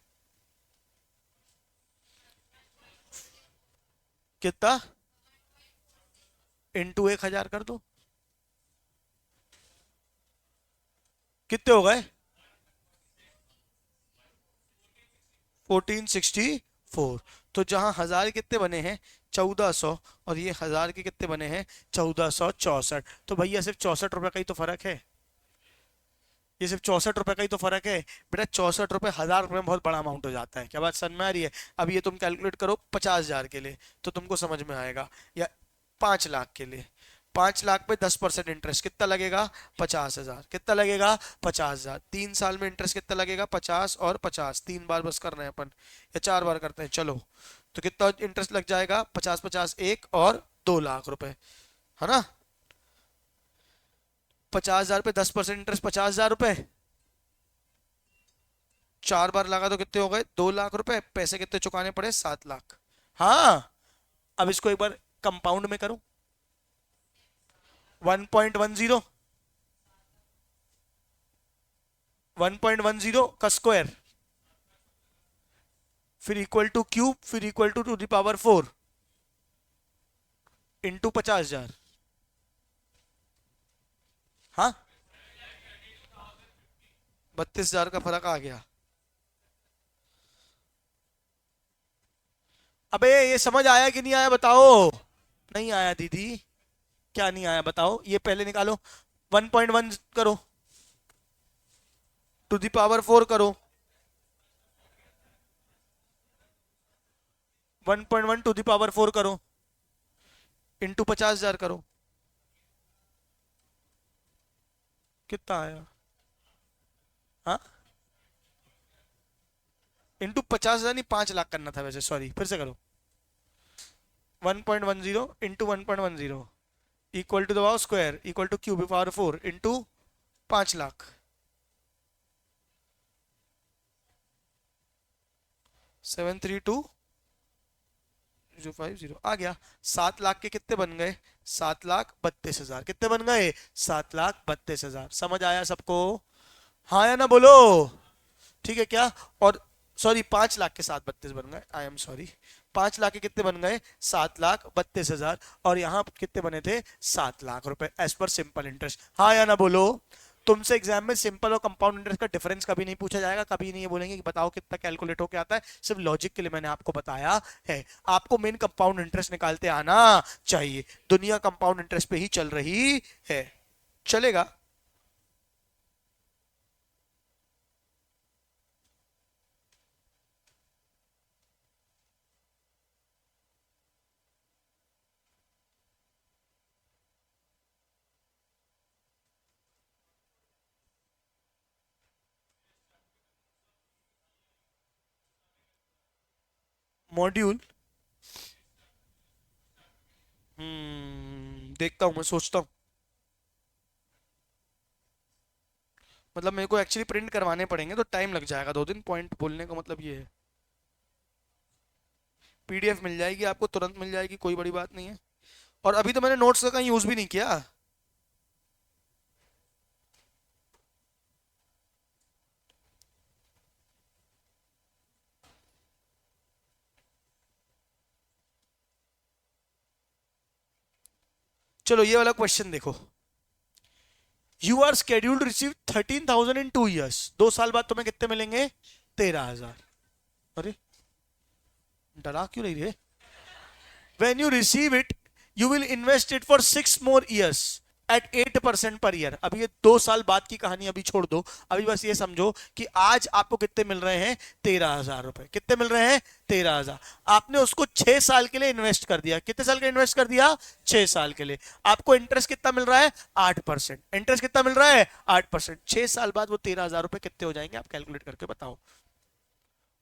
कितना, इंटू 1,000 कर दो, कितने हो गए, 1464। तो जहां 1,000 कितने बने हैं, 1,400, और ये 1,000 के कितने बने हैं, 1,464। तो भैया सिर्फ 64 रुपए का ही तो फर्क है, ये सिर्फ 64 रुपए का ही तो फर्क है। बेटा 64 रुपए 1,000 रुपए में बहुत बड़ा अमाउंट हो जाता है, क्या बात समझ में आ रही है? अब ये तुम कैलकुलेट करो 50,000 के लिए, तो तुमको समझ में आएगा, या 5 लाख के लिए, 5 लाख पे 10% इंटरेस्ट कितना लगेगा, 50,000। कितना लगेगा, 50,000। 3 साल में इंटरेस्ट कितना लगेगा, 50 और 50, 3 बार बस कर रहे हैं अपन, या 4 बार करते हैं, चलो। तो कितना इंटरेस्ट लग जाएगा, 50 50 एक, और 2 लाख रुपए, है ना? 50,000 पे 10% इंटरेस्ट, 50,000 रुपए, 4 बार लगा तो कितने हो गए, 2 लाख रुपए। पैसे कितने चुकाने पड़े, 7 लाख। हाँ, अब इसको एक बार कंपाउंड में करो, 1.10, 1.10 का स्क्वायर, फिर इक्वल टू क्यूब, फिर equal to the power 4 into 50,000। हाँ, 32,000 का फर्क आ गया। अबे ये समझ आया कि नहीं आया, बताओ? नहीं आया दीदी? क्या नहीं आया बताओ, ये पहले निकालो, 1.1 करो, टू द पावर 4 करो, 1.1 टू द पावर 4 करो, इंटू 50,000 करो, कितना आया? हाँ, इंटू 50,000 नहीं, 5 लाख करना था वैसे, सॉरी, फिर से करो, 1.10 इंटू 1.10 इक्वल टू दबाओ square, equal to cube power 4 into 5 lakh, 732,050 आ गया। 7 लाख के कितने बन गए, 7,32,000। कितने बन गए, 7,32,000। समझ आया सबको? हाँ या ना बोलो? ठीक है क्या? और सॉरी, 5 लाख के 732 बन गए, आई एम सॉरी, 5 लाख के कितने बन गए, 7,32,000। और यहाँ कितने बने थे, 7 लाख रुपए, एज पर सिंपल इंटरेस्ट। हाँ या ना बोलो? तुमसे एग्जाम में सिंपल और कंपाउंड इंटरेस्ट का डिफरेंस कभी नहीं पूछा जाएगा, कभी नहीं ये बोलेंगे कि बताओ कितना कैलकुलेट होके आता है, सिर्फ लॉजिक के लिए मैंने आपको बताया है। आपको मेन कंपाउंड इंटरेस्ट निकालते आना चाहिए, दुनिया कंपाउंड इंटरेस्ट पे ही चल रही है, चलेगा? मॉड्यूल, देखता हूँ, मैं सोचता हूँ। मतलब मेरे को एक्चुअली प्रिंट करवाने पड़ेंगे, तो टाइम लग जाएगा 2 दिन, पॉइंट बोलने का मतलब ये है। पीडीएफ मिल जाएगी आपको, तुरंत मिल जाएगी, कोई बड़ी बात नहीं है। और अभी तो मैंने नोट्स का कहीं यूज भी नहीं किया। चलो ये वाला क्वेश्चन देखो, you are scheduled receive 13,000 in 2 years, 2 साल बाद तुम्हें कितने मिलेंगे? 13,000। अरे डरा क्यों रही है? When you receive it, you will invest it for 6 more years at 8% per year। अभी ये 2 साल बाद की कहानी अभी छोड़ दो, अभी बस ये समझो कि आज आपको कितने मिल रहे हैं? 13,000 रुपए। कितने मिल रहे हैं? 13,000। आपने उसको 6 साल के लिए इन्वेस्ट कर दिया। कितने साल के इन्वेस्ट कर दिया? 6 साल के लिए। आपको इंटरेस्ट कितना मिल रहा है? 8%। इंटरेस्ट कितना मिल रहा है? 8%। 6 साल बाद वो 13,000 रुपए कितने हो जाएंगे? आप कैलकुलेट करके बताओ।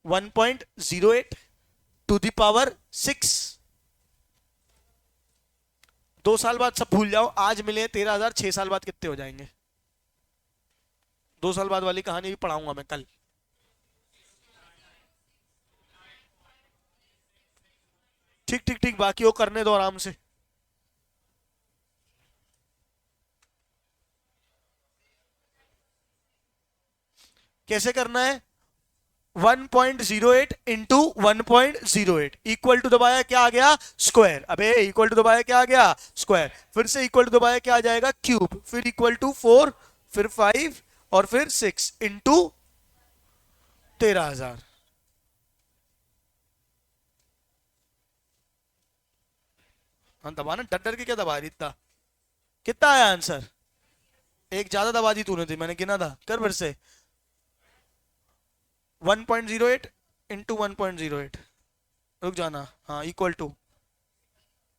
1.08 टू द पावर 6। 2 साल बाद सब भूल जाओ, आज मिले 13,000, 6 साल बाद कितने हो जाएंगे? 2 साल बाद वाली कहानी भी पढ़ाऊंगा मैं कल। ठीक ठीक ठीक, बाकी वो करने दो आराम से। कैसे करना है? 1.08 इंटू 1.08 इक्वल टू दबाया क्या आ गया? स्क्वायर। अबे इक्वल टू दबाया क्या आ गया? स्क्वायर। फिर से इक्वल टू दबाया क्या आ जाएगा? क्यूब। फिर इक्वल टू 4, फिर 5 और फिर 6 इंटू 13,000। हाँ दबाना, डर डर के क्या दबा रही इतना? कितना आया आंसर? एक ज्यादा दबा दी तूने थी, मैंने गिना था। कर फिर से। 1.08 इंटू 1.08, रुक जाना, हाँ इक्वल टू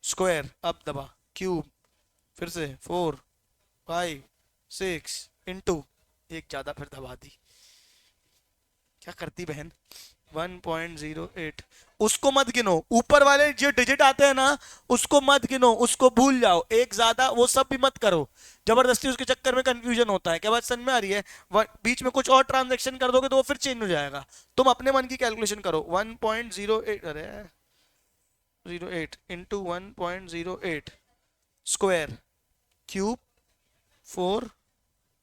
स्क्वायर। अब दबा क्यूब। फिर से 4, 5, 6 इंटू, एक ज्यादा फिर दबा दी। क्या करती बहन? 1.08। उसको मत गिनो, ऊपर वाले जो डिजिट आते हैं ना उसको मत गिनो, उसको भूल जाओ। एक ज्यादा वो सब भी मत करो, जबरदस्ती उसके चक्कर में कंफ्यूजन होता है। क्या बात समझ में आ रही है? बीच में कुछ और ट्रांजैक्शन कर दोगे तो वो फिर चेंज हो जाएगा। तुम अपने मन की कैलकुलेशन करो। 1.08, अरे 08 इंटू 1.08 स्क्वायर क्यूब 4,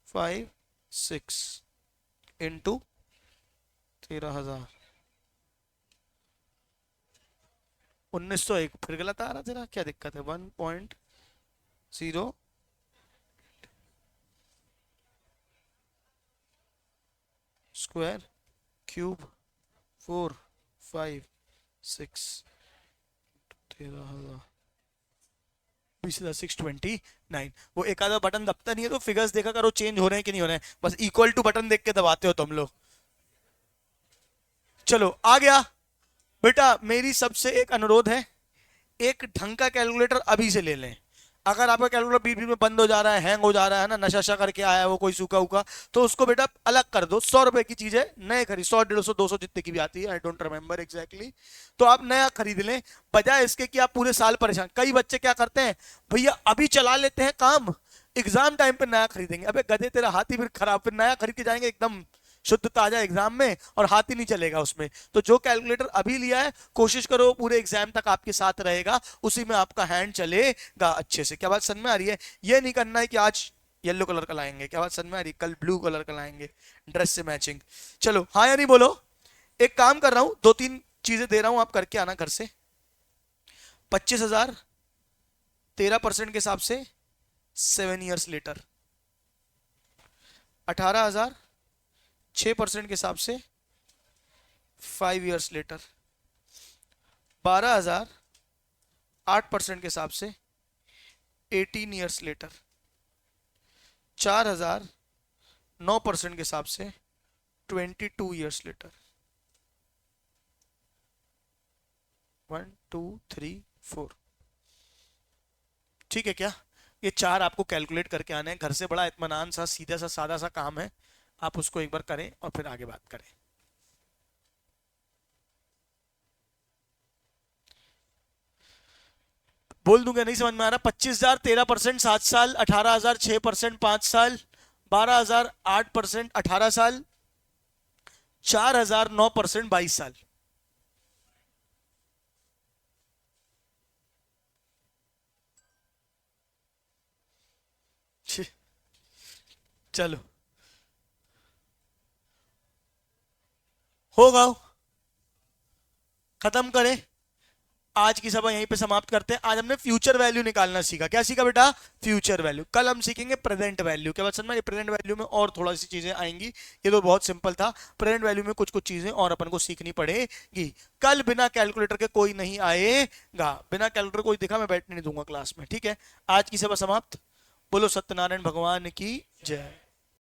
5, 6 इंटू 13,000। 1901। फिर गलत आ रहा तेरा, क्या दिक्कत है? 1.0 स्क्वायर क्यूब 4, 5, 6 13,000 629। वो एक आधा बटन दबता नहीं है तो फिगर्स देखा करो चेंज हो रहे हैं कि नहीं हो रहे हैं, बस इक्वल टू बटन देख के दबाते हो तुम लोग। चलो आ गया बेटा। मेरी सबसे एक अनुरोध है, एक ढंग का कैलकुलेटर अभी से ले लें। अगर आपका कैलकुलेटर बीच बीच में बंद हो जा रहा है, हैंग हो जा रहा है ना, नशा शा करके आया है वो कोई सूखा उका, तो उसको बेटा अलग कर दो। 100 रुपए की चीज है, नए खरीद, 100, 150, 200 जितने की भी आती है, आई डोंट रिमेंबर एग्जैक्टली। तो आप नया खरीद लें, बजाय इसके कि आप पूरे साल परेशान। कई बच्चे क्या करते हैं, भैया अभी चला लेते हैं काम, एग्जाम टाइम पे नया खरीदेंगे। अबे गधे, तेरा हाथ ही फिर खराब, फिर नया खरीद के जाएंगे एकदम शुद्ध ताजा एग्जाम में और हाथ ही नहीं चलेगा उसमें। तो जो कैलकुलेटर अभी लिया है कोशिश करो पूरे एग्जाम तक आपके साथ रहेगा, उसी में आपका हैंड चलेगा अच्छे से। क्या बात समझ में आ रही है? ये नहीं करना है कि आज येलो कलर का लाएंगे, क्या बात समझ में आ रही है, कल ब्लू कलर का लाएंगे ड्रेस से मैचिंग। चलो हाँ या नहीं बोलो। एक काम कर रहा हूं, 2-3 चीजें दे रहा हूं, आप करके आना घर से। 25,000 13% के हिसाब से 7 years लेटर। 18,000 6% के हिसाब से 5 years लेटर। 12,000 8% के हिसाब से 18 years लेटर। 4,000 9% के हिसाब से 22 years लेटर। 1 2 3 4। ठीक है क्या? ये 4 आपको कैलकुलेट करके आने हैं घर से। बड़ा इत्मीनान सा सीधा सा सादा सा काम है, आप उसको एक बार करें और फिर आगे बात करें। बोल दूंगा, नहीं समझ में आ रहा? 25,000 13% 7 साल, 18,000 6% 5 साल, 12,000 8% 18 साल, 4,000 9% 22 साल। चलो होगा, खत्म करें। आज की सभा यहीं पे समाप्त करते हैं। आज हमने फ्यूचर वैल्यू निकालना सीखा। क्या सीखा बेटा? Future value. कल हम सीखेंगे प्रेजेंट वैल्यू। क्या बात समझ में? प्रेजेंट वैल्यू में और थोड़ा सी चीजें आएंगी, ये तो बहुत सिंपल था। प्रेजेंट वैल्यू में कुछ कुछ चीजें और अपन को सीखनी पड़ेगी। कल बिना कैलकुलेटर के कोई नहीं आएगा, बिना कैलकुलेटर कोई दिखा मैं बैठने नहीं दूंगा क्लास में, ठीक है? आज की सभा समाप्त। बोलो सत्यनारायण भगवान की जय।